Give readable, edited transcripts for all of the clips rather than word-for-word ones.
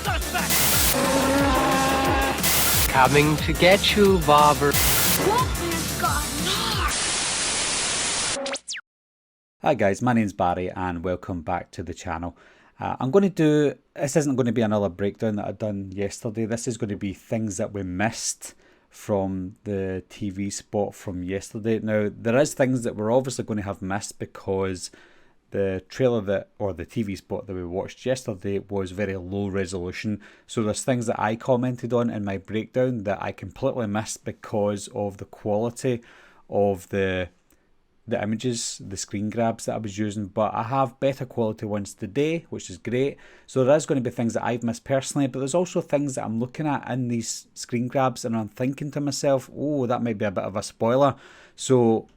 suspect! Coming to get you, Bobber. Walter's got Nards! Hi guys, my name's Barry and welcome back to the channel. This isn't going to be another breakdown that I've done yesterday. This is going to be things that we missed from the TV spot from yesterday. Now, there is things that we're obviously going to have missed because the trailer or the TV spot that we watched yesterday was very low resolution. So there's things that I commented on in my breakdown that I completely missed because of the quality of the images, the screen grabs that I was using, but I have better quality ones today, which is great. So there is going to be things that I've missed personally, but there's also things that I'm looking at in these screen grabs and I'm thinking to myself, oh, that might be a bit of a spoiler. So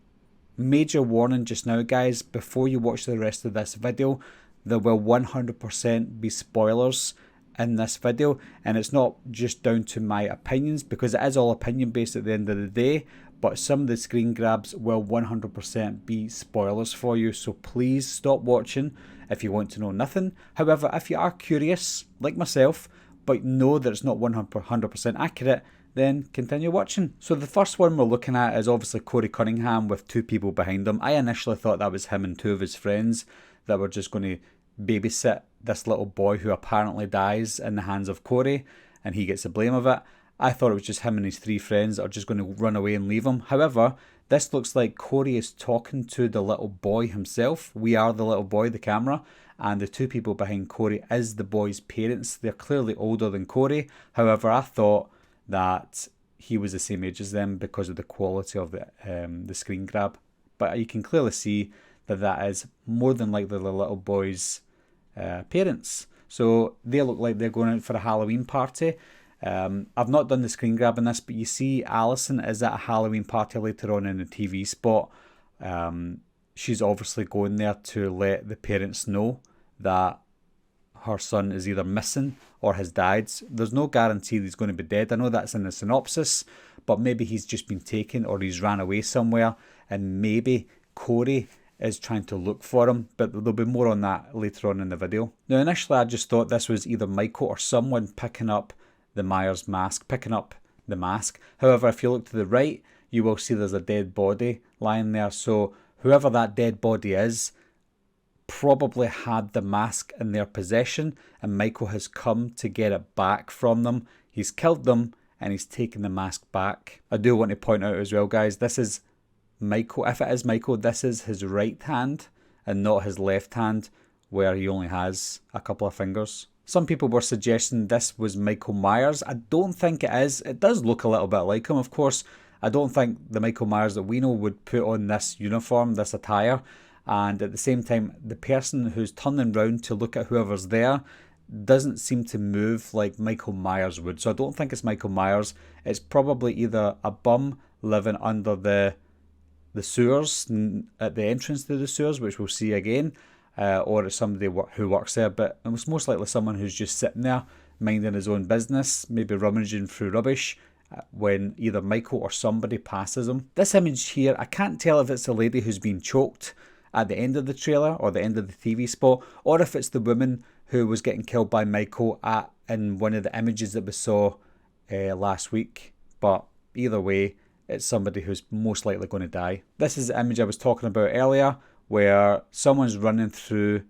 major warning just now, guys, before you watch the rest of this video, there will 100% be spoilers in this video, and it's not just down to my opinions because it is all opinion based at the end of the day, but some of the screen grabs will 100% be spoilers for you, so please stop watching if you want to know nothing. However, if you are curious like myself but know that it's not 100% accurate, then continue watching. So the first one we're looking at is obviously Corey Cunningham with two people behind him. I initially thought that was him and two of his friends that were just going to babysit this little boy who apparently dies in the hands of Corey and he gets the blame of it. I thought it was just him and his three friends that are just going to run away and leave him. However, this looks like Corey is talking to the little boy himself. We are the little boy, the camera, and the two people behind Corey is the boy's parents. They're clearly older than Corey. However, I thought that he was the same age as them because of the quality of the screen grab. But you can clearly see that that is more than likely the little boy's parents. So they look like they're going out for a Halloween party. I've not done the screen grab in this, but you see Alison is at a Halloween party later on in the TV spot. She's obviously going there to let the parents know that her son is either missing or has died. There's no guarantee he's going to be dead. I know that's in the synopsis, but maybe he's just been taken or he's ran away somewhere, and maybe Corey is trying to look for him, but there'll be more on that later on in the video. Now, initially I just thought this was either Michael or someone picking up the Myers mask, picking up the mask. However, if you look to the right, you will see there's a dead body lying there. So whoever that dead body is probably had the mask in their possession and Michael has come to get it back from them. He's killed them and he's taken the mask back. I do want to point out as well, guys, this is Michael. If it is Michael, this is his right hand and not his left hand where he only has a couple of fingers. Some people were suggesting this was Michael Myers. I don't think it is. It does look a little bit like him, of course. I don't think the Michael Myers that we know would put on this uniform, this attire. And at the same time, the person who's turning round to look at whoever's there doesn't seem to move like Michael Myers would. So I don't think it's Michael Myers. It's probably either a bum living under the sewers, at the entrance to the sewers, which we'll see again, or it's somebody who works there. But it was most likely someone who's just sitting there minding his own business, maybe rummaging through rubbish when either Michael or somebody passes him. This image here, I can't tell if it's the lady who's been choked at the end of the trailer or the end of the TV spot, or if it's the woman who was getting killed by Michael in one of the images that we saw last week. But either way, it's somebody who's most likely going to die. This is the image I was talking about earlier, where someone's running through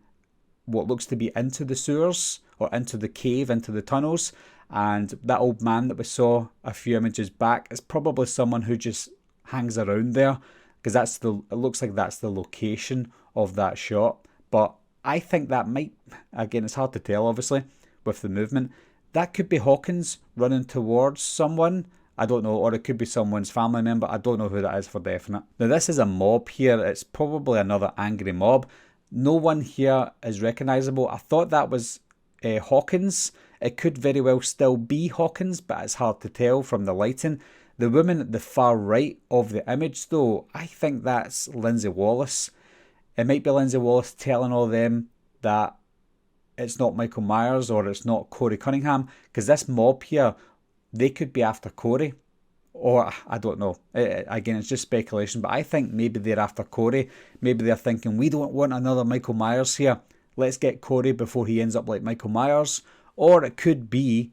what looks to be into the sewers or into the cave, into the tunnels, and that old man that we saw a few images back is probably someone who just hangs around there, because it looks like that's the location of that shot. But I think that might, again, it's hard to tell obviously with the movement, that could be Hawkins running towards someone, I don't know, or it could be someone's family member. I don't know who that is for definite. Now this is a mob here. It's probably another angry mob. No one here is recognisable. I thought that was Hawkins. It could very well still be Hawkins, but it's hard to tell from the lighting. The woman at the far right of the image though, I think that's Lindsay Wallace. It might be Lindsay Wallace telling all of them that it's not Michael Myers or it's not Corey Cunningham, because this mob here, they could be after Corey, or I don't know. Again, it's just speculation, but I think maybe they're after Corey. Maybe they're thinking, we don't want another Michael Myers here. Let's get Corey before he ends up like Michael Myers. Or it could be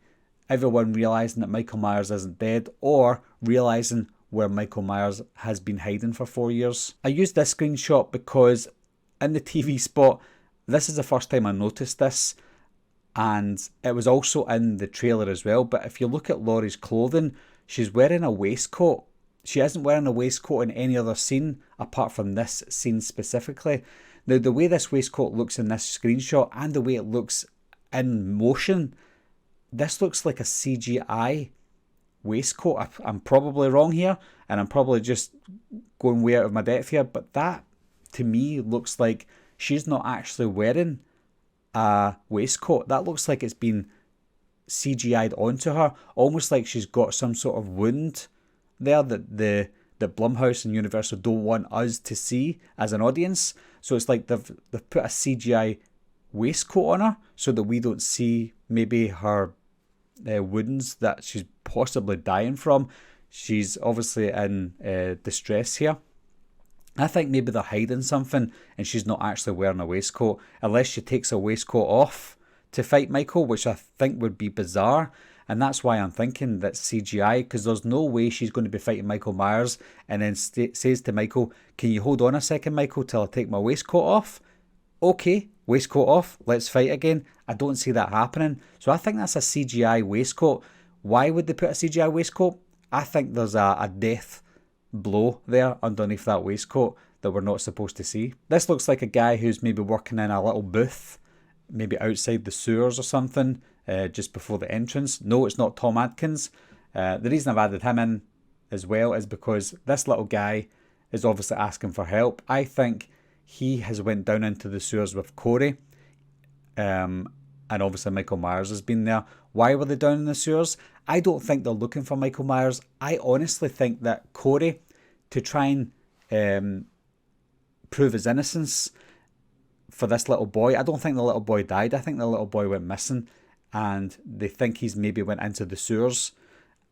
everyone realising that Michael Myers isn't dead, or realising where Michael Myers has been hiding for 4 years. I used this screenshot because in the TV spot, this is the first time I noticed this, and it was also in the trailer as well. But if you look at Laurie's clothing, she's wearing a waistcoat. She isn't wearing a waistcoat in any other scene apart from this scene specifically. Now, the way this waistcoat looks in this screenshot and the way it looks in motion, this looks like a CGI waistcoat. I'm probably wrong here, and I'm probably just going way out of my depth here, but that to me looks like she's not actually wearing a waistcoat. That looks like it's been CGI'd onto her, almost like she's got some sort of wound there that Blumhouse and Universal don't want us to see as an audience. So it's like they've put a CGI waistcoat on her so that we don't see maybe her wounds that she's possibly dying from. She's obviously in distress here. I think maybe they're hiding something and she's not actually wearing a waistcoat, unless she takes a waistcoat off to fight Michael, which I think would be bizarre. And that's why I'm thinking that's CGI, because there's no way she's going to be fighting Michael Myers and then says to Michael, can you hold on a second, Michael, till I take my waistcoat off? Okay, waistcoat off, let's fight again. I don't see that happening. So I think that's a CGI waistcoat. Why would they put a CGI waistcoat? I think there's a death blow there underneath that waistcoat that we're not supposed to see. This looks like a guy who's maybe working in a little booth, maybe outside the sewers or something, just before the entrance. No, it's not Tom Atkins. The reason I've added him in as well is because this little guy is obviously asking for help. I think he has went down into the sewers with Corey, and obviously Michael Myers has been there. Why were they down in the sewers? I don't think they're looking for Michael Myers. I honestly think that Corey, to try and prove his innocence for this little boy, I don't think the little boy died. I think the little boy went missing, and they think he's maybe went into the sewers,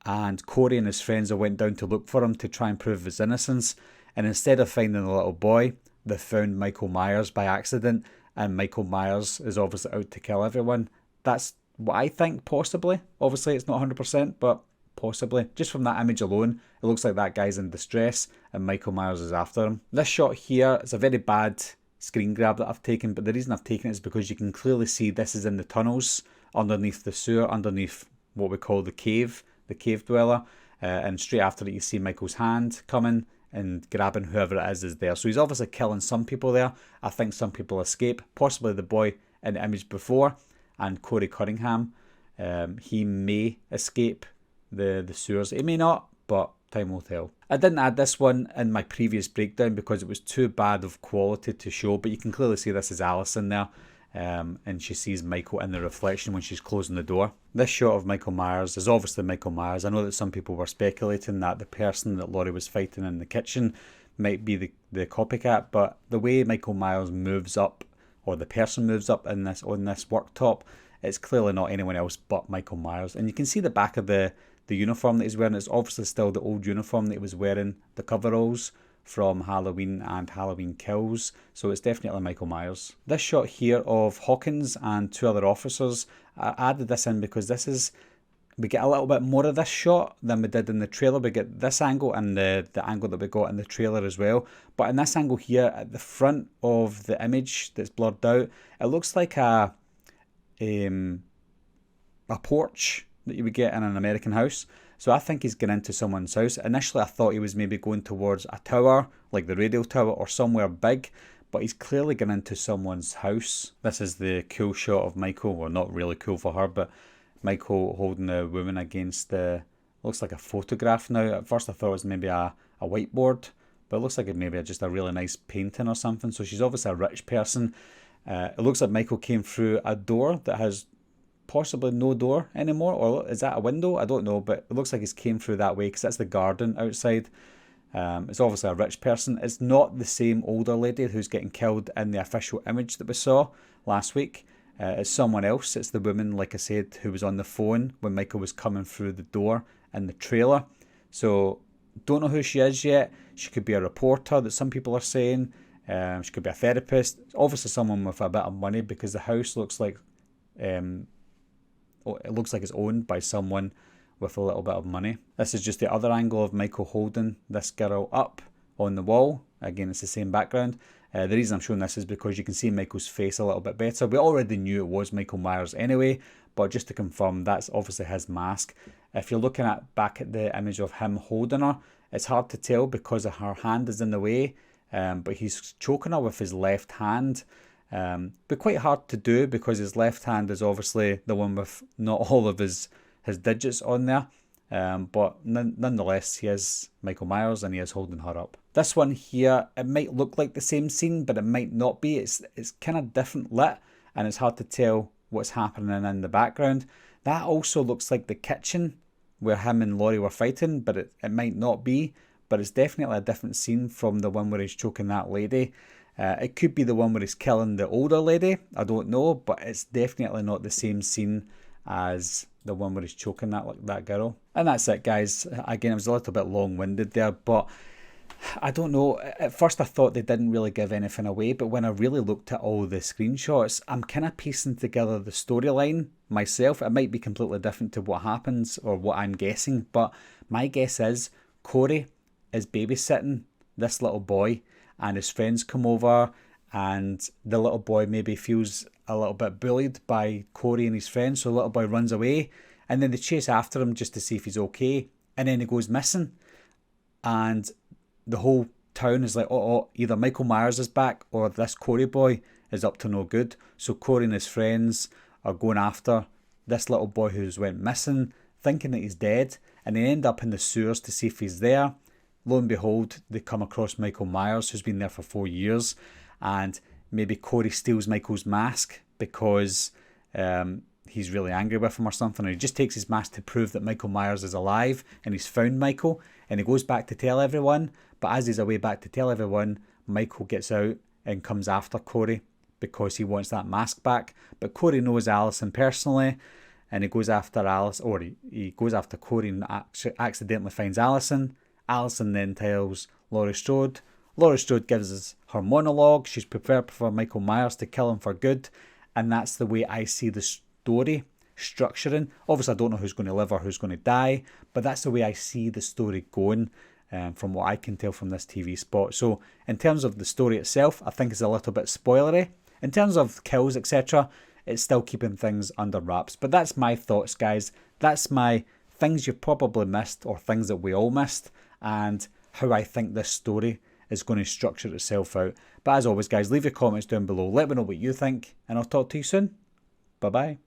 and Corey and his friends have went down to look for him to try and prove his innocence. And instead of finding the little boy, they found Michael Myers by accident, and Michael Myers is obviously out to kill everyone. That's what I think, possibly. Obviously, it's not 100%, but possibly. Just from that image alone, it looks like that guy's in distress, and Michael Myers is after him. This shot here is a very bad screen grab that I've taken, but the reason I've taken it is because you can clearly see this is in the tunnels, underneath the sewer, underneath what we call the cave dweller, and straight after it you see Michael's hand coming and grabbing whoever it is there. So he's obviously killing some people there. I think some people escape, possibly the boy in the image before, and Corey Cunningham. He may escape the sewers. He may not, but time will tell. I didn't add this one in my previous breakdown because it was too bad of quality to show, but you can clearly see this is Alison there. And she sees Michael in the reflection when she's closing the door. This shot of Michael Myers is obviously Michael Myers. I know that some people were speculating that the person that Laurie was fighting in the kitchen might be the copycat, but the way Michael Myers moves up, or the person moves up on this worktop, it's clearly not anyone else but Michael Myers. And you can see the back of the uniform that he's wearing. It's obviously still the old uniform that he was wearing, the coveralls from Halloween and Halloween Kills, so it's definitely Michael Myers. This shot here of Hawkins and two other officers, I added this in because we get a little bit more of this shot than we did in the trailer. We get this angle and the angle that we got in the trailer as well, but in this angle here at the front of the image that's blurred out, it looks like a porch that you would get in an American house. So I think he's going into someone's house. Initially I thought he was maybe going towards a tower, like the radio tower, or somewhere big, but he's clearly going into someone's house. This is the cool shot of Michael, well, not really cool for her, but Michael holding the woman against looks like a photograph now. At first I thought it was maybe a whiteboard, but it looks like it maybe just a really nice painting or something. So she's obviously a rich person. It looks like Michael came through a door that has possibly no door anymore, or is that a window? I don't know, but it looks like he's came through that way because that's the garden outside. It's obviously a rich person. It's not the same older lady who's getting killed in the official image that we saw last week. It's someone else. It's the woman, like I said, who was on the phone when Michael was coming through the door in the trailer. So don't know who she is yet. She could be a reporter that some people are saying. She could be a therapist. Obviously someone with a bit of money because the house looks like it looks like it's owned by someone with a little bit of money. This is just the other angle of Michael holding this girl up on the wall. Again, it's the same background. The reason I'm showing this is because you can see Michael's face a little bit better. We already knew it was Michael Myers anyway, but just to confirm, that's obviously his mask. If you're looking back at the image of him holding her, it's hard to tell because her hand is in the way, but he's choking her with his left hand. But quite hard to do because his left hand is obviously the one with not all of his digits on there. But nonetheless, he is Michael Myers and he is holding her up. This one here, it might look like the same scene, but it might not be. It's kind of different lit, and it's hard to tell what's happening in the background. That also looks like the kitchen where him and Laurie were fighting, but it might not be. But it's definitely a different scene from the one where he's choking that lady. It could be the one where he's killing the older lady. I don't know, but it's definitely not the same scene as the one where he's choking that girl. And that's it, guys. Again, it was a little bit long-winded there, but I don't know. At first I thought they didn't really give anything away, but when I really looked at all the screenshots, I'm kind of piecing together the storyline myself. It might be completely different to what happens or what I'm guessing, but my guess is Corey is babysitting this little boy and his friends come over and the little boy maybe feels a little bit bullied by Corey and his friends, so the little boy runs away and then they chase after him just to see if he's okay, and then he goes missing and the whole town is like, oh, either Michael Myers is back or this Corey boy is up to no good. So Corey and his friends are going after this little boy who's went missing, thinking that he's dead, and they end up in the sewers to see if he's there. Lo and behold, they come across Michael Myers, who's been there for 4 years, and maybe Corey steals Michael's mask because he's really angry with him or something, or he just takes his mask to prove that Michael Myers is alive and he's found Michael, and he goes back to tell everyone, but as he's away back to tell everyone, Michael gets out and comes after Corey because he wants that mask back. But Corey knows Allison personally, and he goes after Alice, or he goes after Corey and accidentally finds Allison. Allison then tells Laurie Strode. Laurie Strode gives us her monologue. She's prepared for Michael Myers to kill him for good, and that's the way I see the story structuring. Obviously I don't know who's going to live or who's going to die, but that's the way I see the story going, from what I can tell from this TV spot. So in terms of the story itself, I think it's a little bit spoilery. In terms of kills, etc., it's still keeping things under wraps. But that's my thoughts, guys. That's my things you probably missed, or things that we all missed, and how I think this story is going to structure itself out. But as always, guys, leave your comments down below. Let me know what you think, and I'll talk to you soon. Bye-bye.